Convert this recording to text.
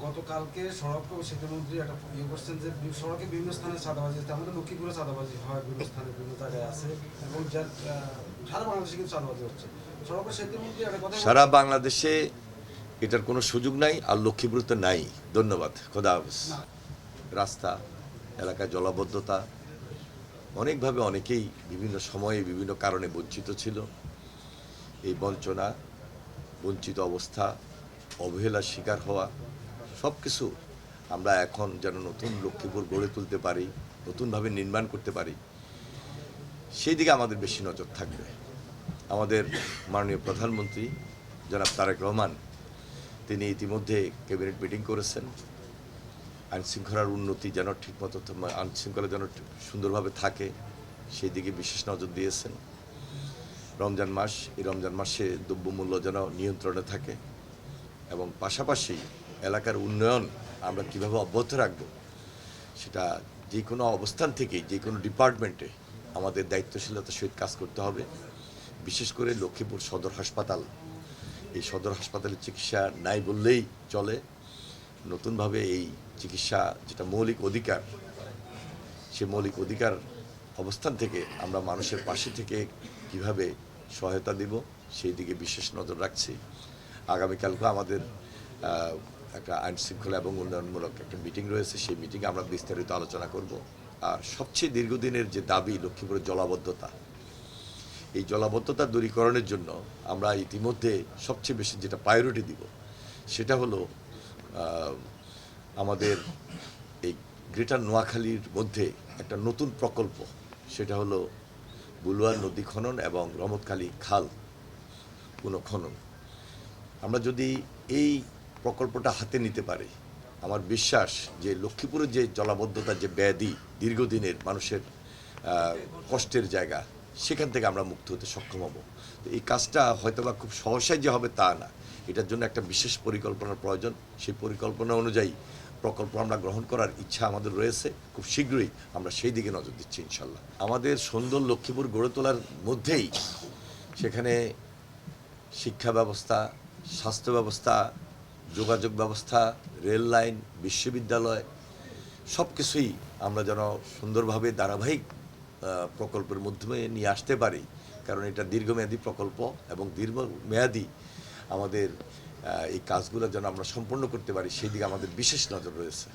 গতকালকে সড়ক ও সেতুমন্ত্রী একটা ইয়ে করছেন যে সড়কে বিভিন্ন স্থানে চাঁদাবাজি হচ্ছে, আমাদের লক্ষ্মীপুরে চাঁদাবাজি হয় বিভিন্ন স্থানে বিভিন্ন জায়গায় আছে, এবং যার সারা বাংলাদেশে কিন্তু চাঁদাবাজি হচ্ছে। সড়ক ও সেতুমন্ত্রী একটা কথা সারা বাংলাদেশে এটার কোনো সুযোগ নাই, আর লক্ষ্মীপুর তো নাই। ধন্যবাদ, খোদা হাফেজ। রাস্তা এলাকায় জলাবদ্ধতা, অনেকভাবে অনেকেই বিভিন্ন সময়ে বিভিন্ন কারণে বঞ্চিত ছিল। এই বঞ্চনা, বঞ্চিত অবস্থা, অবহেলার শিকার হওয়া, সব কিছু আমরা এখন যেন নতুন লক্ষ্মীপুর গড়ে তুলতে পারি, নতুনভাবে নির্মাণ করতে পারি, সেই দিকে আমাদের বেশি নজর থাকবে। আমাদের মাননীয় প্রধানমন্ত্রী জনাব তারেক রহমান, তিনি ইতিমধ্যে ক্যাবিনেট মিটিং করেছেন। আইনশৃঙ্খলার উন্নতি যেন ঠিকমতো, আইনশৃঙ্খলা যেন সুন্দরভাবে থাকে, সেই দিকে বিশেষ নজর দিয়েছেন। রমজান মাস, এই রমজান মাসে দ্রব্যমূল্য যেন নিয়ন্ত্রণে থাকে, এবং পাশাপাশি এলাকার উন্নয়ন আমরা কীভাবে অব্যাহত রাখব, সেটা যে কোনো অবস্থান থেকে যে কোনো ডিপার্টমেন্টে আমাদের দায়িত্বশীলতার সহিত কাজ করতে হবে। বিশেষ করে লক্ষ্মীপুর সদর হাসপাতাল, এই সদর হাসপাতালের চিকিৎসা নাই বললেই চলে। নতুনভাবে এই চিকিৎসা যেটা মৌলিক অধিকার, সে মৌলিক অধিকার অবস্থান থেকে আমরা মানুষের পাশে থেকে কিভাবে সহায়তা দেব, সেই দিকে বিশেষ নজর রাখছি। আগামীকালকে আমাদের একটা আইনশৃঙ্খলা এবং উন্নয়নমূলক একটা মিটিং রয়েছে, সেই মিটিংয়ে আমরা বিস্তারিত আলোচনা করব। আর সবচেয়ে দীর্ঘদিনের যে দাবি লক্ষ্মীপুরের জলাবদ্ধতা, এই জলাবদ্ধতা দূরীকরণের জন্য আমরা ইতিমধ্যে সবচেয়ে বেশি যেটা প্রায়োরিটি দিব, সেটা হলো আমাদের এই গ্রেটার নোয়াখালীর মধ্যে একটা নতুন প্রকল্প, সেটা হলো বুলুয়ার নদী খনন এবং রমতখালী খাল পুনঃখনন। আমরা যদি এই প্রকল্পটা হাতে নিতে পারি, আমার বিশ্বাস যে লক্ষ্মীপুরের যে জলাবদ্ধতার যে ব্যাধি, দীর্ঘদিনের মানুষের কষ্টের জায়গা, সেখান থেকে আমরা মুক্ত হতে সক্ষম হব। তো এই কাজটা হয়তোবা খুব সহসাই যে হবে তা না, এটার জন্য একটা বিশেষ পরিকল্পনার প্রয়োজন। সেই পরিকল্পনা অনুযায়ী প্রকল্প আমরা গ্রহণ করার ইচ্ছা আমাদের রয়েছে। খুব শীঘ্রই আমরা সেই দিকে নজর দিচ্ছি ইনশাল্লাহ। আমাদের সুন্দর লক্ষ্মীপুর গড়ে তোলার মধ্যেই সেখানে শিক্ষা ব্যবস্থা, স্বাস্থ্য ব্যবস্থা, যোগাযোগ ব্যবস্থা, রেল লাইন, বিশ্ববিদ্যালয়, সব কিছুই আমরা যেন সুন্দরভাবে ধারাবাহিক প্রকল্পের মাধ্যমে নিয়ে আসতে পারি। কারণ এটা দীর্ঘমেয়াদী প্রকল্প, এবং দীর্ঘমেয়াদী আমাদের এই কাজগুলো যেন আমরা সম্পন্ন করতে পারি, সেই দিকে আমাদের বিশেষ নজর রয়েছে।